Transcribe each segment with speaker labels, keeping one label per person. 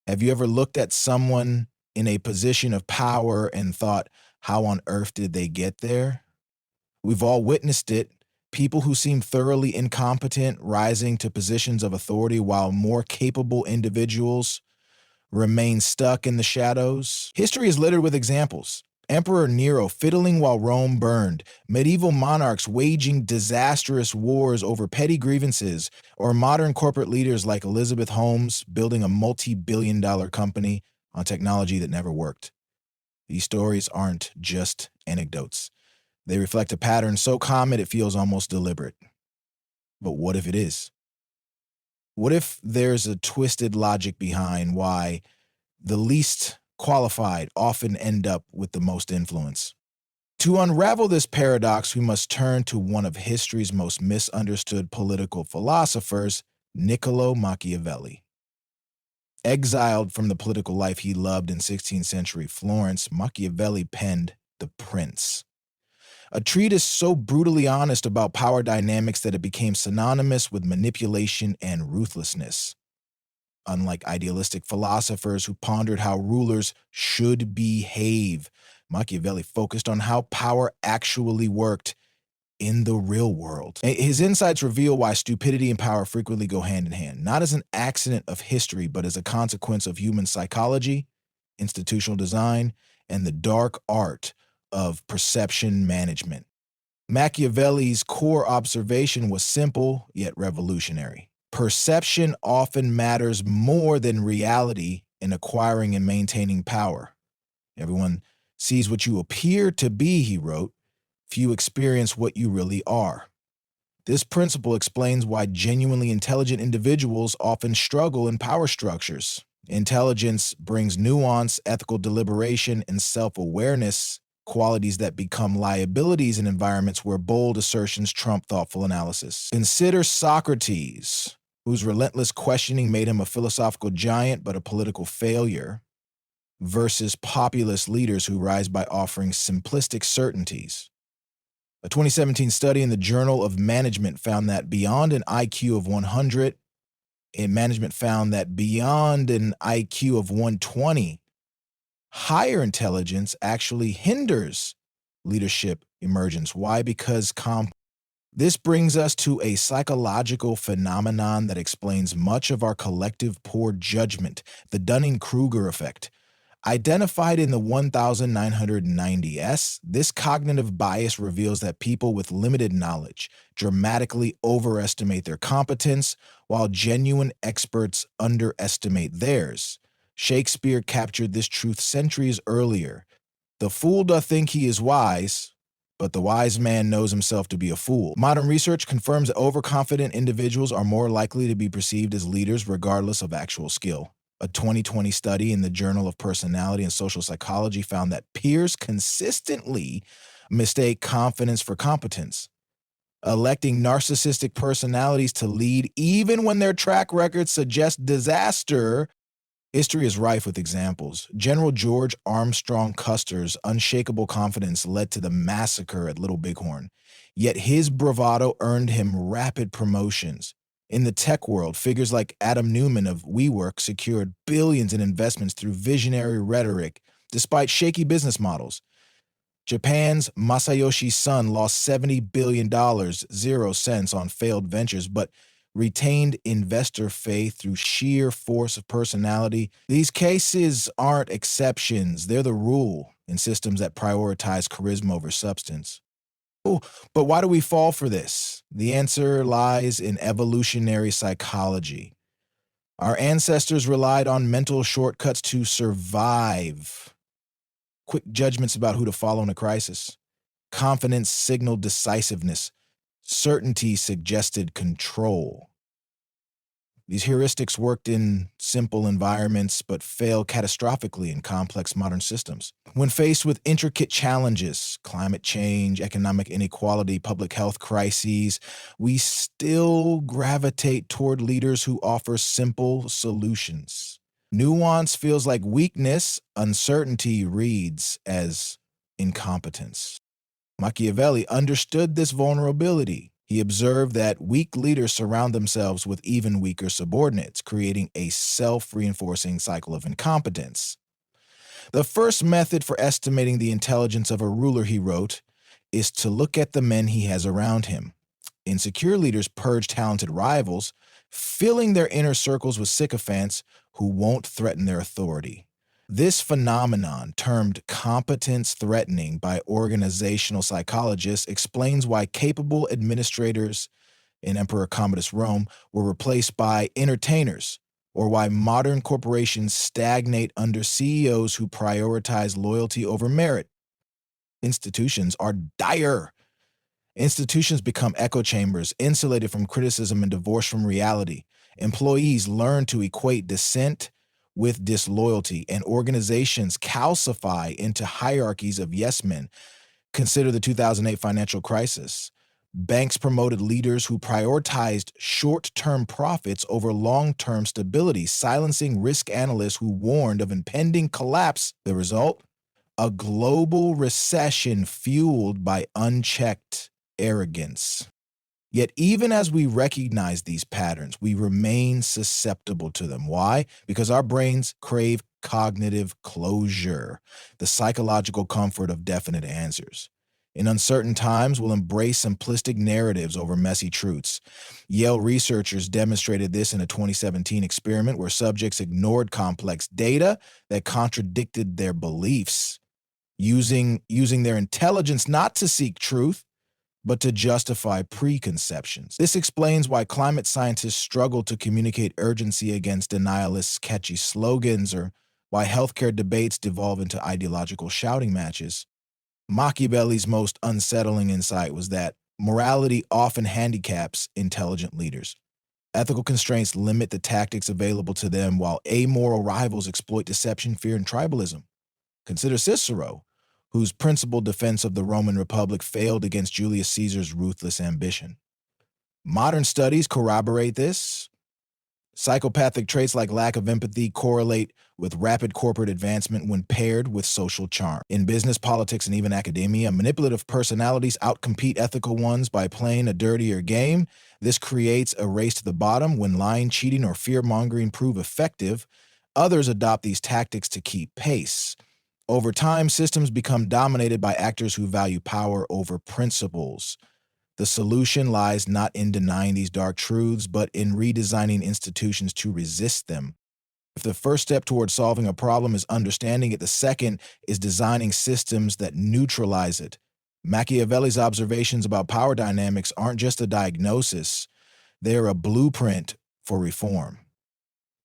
Speaker 1: Have you ever looked at someone in a position of power and thought, how on earth did they get there? We've all witnessed it. People who seem thoroughly incompetent rising to positions of authority while more capable individuals remain stuck in the shadows. History is littered with examples. Emperor Nero fiddling while Rome burned, medieval monarchs waging disastrous wars over petty grievances, or modern corporate leaders like Elizabeth Holmes building a multi-billion-dollar company on technology that never worked. These stories aren't just anecdotes. They reflect a pattern so common it feels almost deliberate. But what if it is? What if there's a twisted logic behind why the least qualified often end up with the most influence? To unravel this paradox, we must turn to one of history's most misunderstood political philosophers, Niccolò Machiavelli. Exiled from the political life he loved in 16th century Florence, Machiavelli penned The Prince, a treatise so brutally honest about power dynamics that it became synonymous with manipulation and ruthlessness. Unlike idealistic philosophers who pondered how rulers should behave, Machiavelli focused on how power actually worked in the real world. His insights reveal why stupidity and power frequently go hand in hand, not as an accident of history, but as a consequence of human psychology, institutional design, and the dark art of perception management. Machiavelli's core observation was simple yet revolutionary. Perception often matters more than reality in acquiring and maintaining power. Everyone sees what you appear to be, he wrote. Few experience what you really are. This principle explains why genuinely intelligent individuals often struggle in power structures. Intelligence brings nuance, ethical deliberation, and self-awareness, qualities that become liabilities in environments where bold assertions trump thoughtful analysis. Consider Socrates, whose relentless questioning made him a philosophical giant but a political failure, versus populist leaders who rise by offering simplistic certainties. A 2017 study in the Journal of Management found that beyond an IQ of 100, management found that beyond an IQ of 120, higher intelligence actually hinders leadership emergence. Why? Because this brings us to a psychological phenomenon that explains much of our collective poor judgment, the Dunning-Kruger effect. Identified in the 1990s, this cognitive bias reveals that people with limited knowledge dramatically overestimate their competence, while genuine experts underestimate theirs. Shakespeare captured this truth centuries earlier. The fool doth think he is wise, but the wise man knows himself to be a fool. Modern research confirms that overconfident individuals are more likely to be perceived as leaders regardless of actual skill. A 2020 study in the Journal of Personality and Social Psychology found that peers consistently mistake confidence for competence, electing narcissistic personalities to lead even when their track records suggest disaster. History is rife with examples. General George Armstrong Custer's unshakable confidence led to the massacre at Little Bighorn, yet his bravado earned him rapid promotions. In the tech world, figures like Adam Neumann of WeWork secured billions in investments through visionary rhetoric, despite shaky business models. Japan's Masayoshi Son lost $70 billion, 0 cents on failed ventures, but retained investor faith through sheer force of personality. These cases aren't exceptions. They're the rule in systems that prioritize charisma over substance. Oh, but why do we fall for this? The answer lies in evolutionary psychology. Our ancestors relied on mental shortcuts to survive. Quick judgments about who to follow in a crisis. Confidence signaled decisiveness. Certainty suggested control. These heuristics worked in simple environments but fail catastrophically in complex modern systems. When faced with intricate challenges, climate change, economic inequality, public health crises, we still gravitate toward leaders who offer simple solutions. Nuance feels like weakness, uncertainty reads as incompetence. Machiavelli understood this vulnerability. He observed that weak leaders surround themselves with even weaker subordinates, creating a self-reinforcing cycle of incompetence. The first method for estimating the intelligence of a ruler, he wrote, is to look at the men he has around him. Insecure leaders purge talented rivals, filling their inner circles with sycophants who won't threaten their authority. This phenomenon, termed competence threatening by organizational psychologists, explains why capable administrators in Emperor Commodus Rome were replaced by entertainers, or why modern corporations stagnate under CEOs who prioritize loyalty over merit. Institutions are dire. Institutions become echo chambers, insulated from criticism and divorced from reality. Employees learn to equate dissent with disloyalty, and organizations calcify into hierarchies of yes men. Consider the 2008 financial crisis. Banks promoted leaders who prioritized short-term profits over long-term stability, silencing risk analysts who warned of impending collapse. The result? A global recession fueled by unchecked arrogance. Yet even as we recognize these patterns, we remain susceptible to them. Why? Because our brains crave cognitive closure, the psychological comfort of definite answers. In uncertain times, we'll embrace simplistic narratives over messy truths. Yale researchers demonstrated this in a 2017 experiment where subjects ignored complex data that contradicted their beliefs, using their intelligence not to seek truth, but to justify preconceptions. This explains why climate scientists struggle to communicate urgency against denialists' catchy slogans, or why healthcare debates devolve into ideological shouting matches. Machiavelli's most unsettling insight was that morality often handicaps intelligent leaders. Ethical constraints limit the tactics available to them, while amoral rivals exploit deception, fear, and tribalism. Consider Cicero, whose principled defense of the Roman Republic failed against Julius Caesar's ruthless ambition. Modern studies corroborate this. Psychopathic traits like lack of empathy correlate with rapid corporate advancement when paired with social charm. In business, politics, and even academia, manipulative personalities outcompete ethical ones by playing a dirtier game. This creates a race to the bottom. When lying, cheating, or fear-mongering prove effective, others adopt these tactics to keep pace. Over time, systems become dominated by actors who value power over principles. The solution lies not in denying these dark truths, but in redesigning institutions to resist them. If the first step towards solving a problem is understanding it, the second is designing systems that neutralize it. Machiavelli's observations about power dynamics aren't just a diagnosis, they're a blueprint for reform.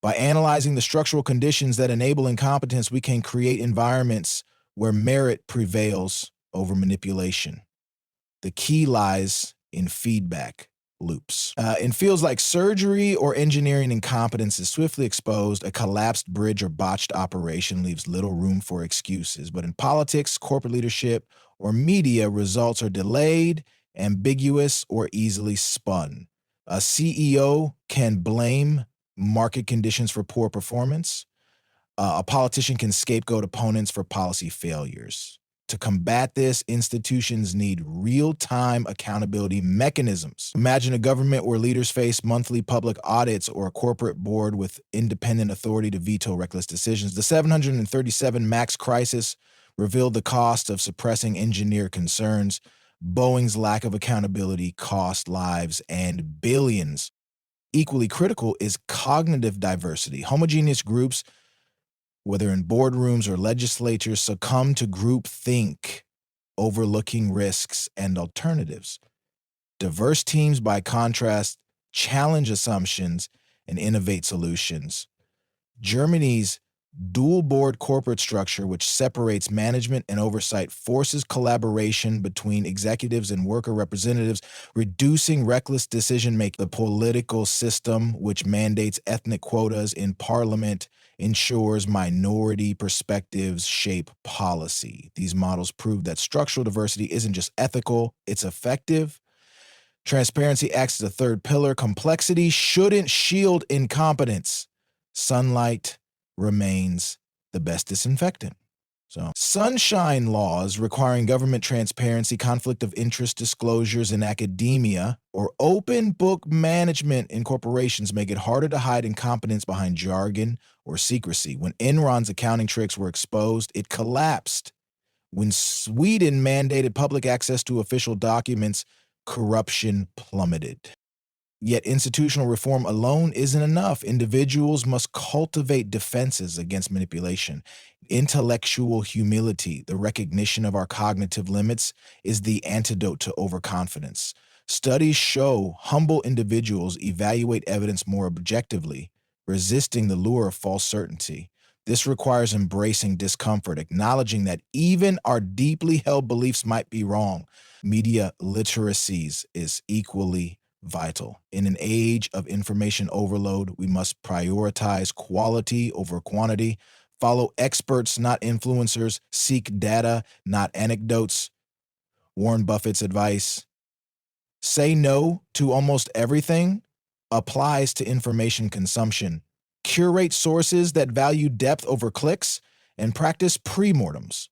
Speaker 1: By analyzing the structural conditions that enable incompetence, we can create environments where merit prevails over manipulation. The key lies in feedback loops. In fields like surgery or engineering, incompetence is swiftly exposed. A collapsed bridge or botched operation leaves little room for excuses. But in politics, corporate leadership, or media, results are delayed, ambiguous, or easily spun. A CEO can blame market conditions for poor performance. A politician can scapegoat opponents for policy failures. To combat this, institutions need real-time accountability mechanisms. Imagine a government where leaders face monthly public audits, or a corporate board with independent authority to veto reckless decisions. The 737 MAX crisis revealed the cost of suppressing engineer concerns. Boeing's lack of accountability cost lives and billions. Equally critical is cognitive diversity. Homogeneous groups, whether in boardrooms or legislatures, succumb to groupthink, overlooking risks and alternatives. Diverse teams, by contrast, challenge assumptions and innovate solutions. Germany's dual board corporate structure, which separates management and oversight, forces collaboration between executives and worker representatives, reducing reckless decision-making. The political system, which mandates ethnic quotas in parliament, ensures minority perspectives shape policy. These models prove that structural diversity isn't just ethical, it's effective. Transparency acts as a third pillar. Complexity shouldn't shield incompetence. Sunlight remains the best disinfectant. So, sunshine laws requiring government transparency, conflict of interest disclosures in academia, or open book management in corporations make it harder to hide incompetence behind jargon or secrecy. When Enron's accounting tricks were exposed, it collapsed. When Sweden mandated public access to official documents, corruption plummeted. Yet institutional reform alone isn't enough. Individuals must cultivate defenses against manipulation. Intellectual humility, the recognition of our cognitive limits, is the antidote to overconfidence. Studies show humble individuals evaluate evidence more objectively, resisting the lure of false certainty. This requires embracing discomfort, acknowledging that even our deeply held beliefs might be wrong. Media literacies is equally vital. In an age of information overload, we must prioritize quality over quantity, follow experts, not influencers, seek data, not anecdotes. Warren Buffett's advice, say no to almost everything, applies to information consumption. Curate sources that value depth over clicks, and practice premortems,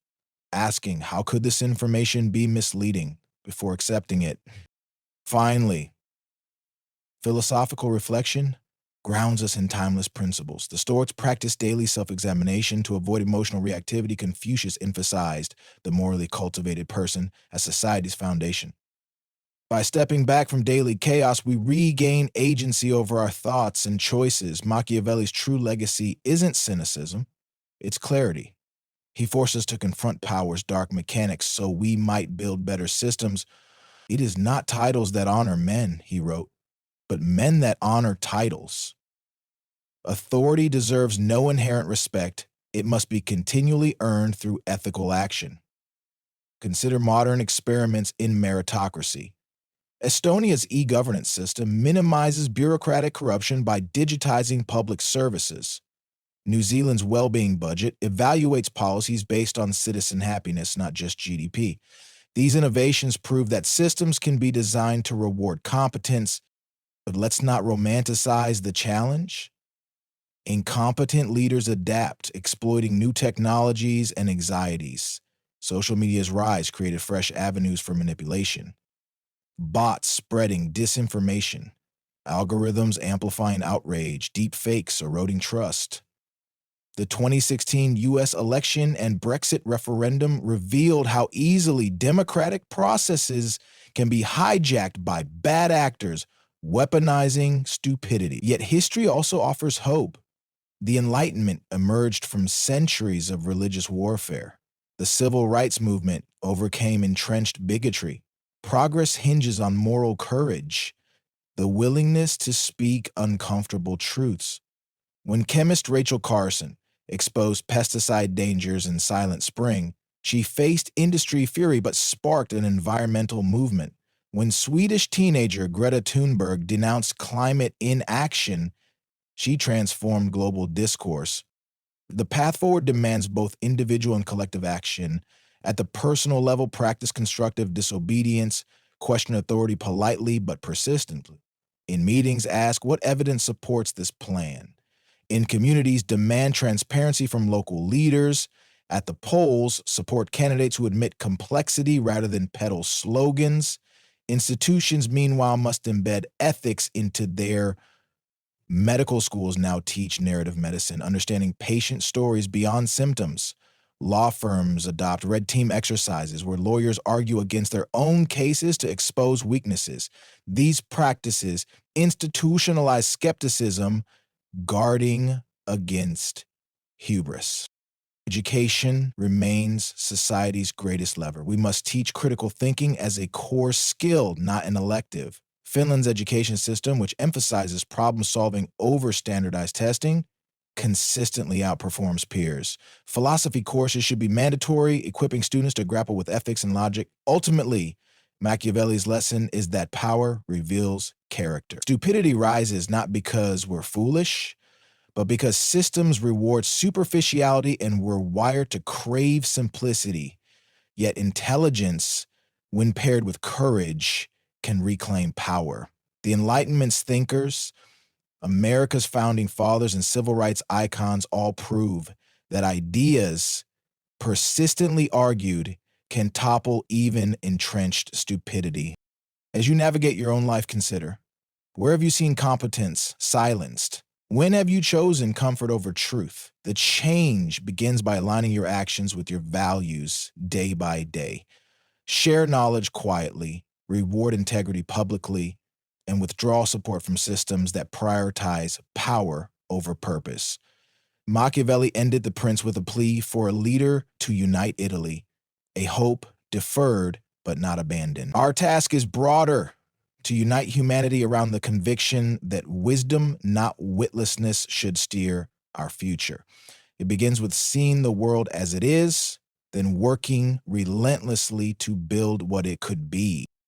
Speaker 1: asking how could this information be misleading before accepting it. Finally, philosophical reflection grounds us in timeless principles. The Stoics practiced daily self-examination to avoid emotional reactivity. Confucius emphasized the morally cultivated person as society's foundation. By stepping back from daily chaos, we regain agency over our thoughts and choices. Machiavelli's true legacy isn't cynicism, it's clarity. He forced us to confront power's dark mechanics so we might build better systems. It is not titles that honor men, he wrote, but men that honor titles. Authority deserves no inherent respect. It must be continually earned through ethical action. Consider modern experiments in meritocracy. Estonia's e-governance system minimizes bureaucratic corruption by digitizing public services. New Zealand's well-being budget evaluates policies based on citizen happiness, not just GDP. These innovations prove that systems can be designed to reward competence, but let's not romanticize the challenge. Incompetent leaders adapt, exploiting new technologies and anxieties. Social media's rise created fresh avenues for manipulation. Bots spreading disinformation. Algorithms amplifying outrage. Deep fakes eroding trust. The 2016 U.S. election and Brexit referendum revealed how easily democratic processes can be hijacked by bad actors, weaponizing stupidity. Yet history also offers hope. The Enlightenment emerged from centuries of religious warfare. The civil rights movement overcame entrenched bigotry. Progress hinges on moral courage, the willingness to speak uncomfortable truths. When chemist Rachel Carson exposed pesticide dangers in Silent Spring, she faced industry fury but sparked an environmental movement. When Swedish teenager Greta Thunberg denounced climate inaction, she transformed global discourse. The path forward demands both individual and collective action. At the personal level, practice constructive disobedience, question authority politely but persistently. In meetings, ask what evidence supports this plan. In communities, demand transparency from local leaders. At the polls, support candidates who admit complexity rather than peddle slogans. Institutions, meanwhile, must embed ethics into their medical schools now teach narrative medicine, understanding patient stories beyond symptoms. Law firms adopt red team exercises where lawyers argue against their own cases to expose weaknesses. These practices institutionalize skepticism, guarding against hubris. Education remains society's greatest lever. We must teach critical thinking as a core skill, not an elective. Finland's education system, which emphasizes problem-solving over standardized testing, consistently outperforms peers. Philosophy courses should be mandatory, equipping students to grapple with ethics and logic. Ultimately, Machiavelli's lesson is that power reveals character. Stupidity rises not because we're foolish, but because systems reward superficiality and we're wired to crave simplicity. Yet intelligence, when paired with courage, can reclaim power. The Enlightenment's thinkers, America's founding fathers, and civil rights icons all prove that ideas persistently argued, can topple even entrenched stupidity. As you navigate your own life, consider, where have you seen competence silenced? When have you chosen comfort over truth? The change begins by aligning your actions with your values day by day. Share knowledge quietly, reward integrity publicly, and withdraw support from systems that prioritize power over purpose. Machiavelli ended The Prince with a plea for a leader to unite Italy, a hope deferred but not abandoned. Our task is broader: to unite humanity around the conviction that wisdom, not witlessness, should steer our future. It begins with seeing the world as it is, then working relentlessly to build what it could be.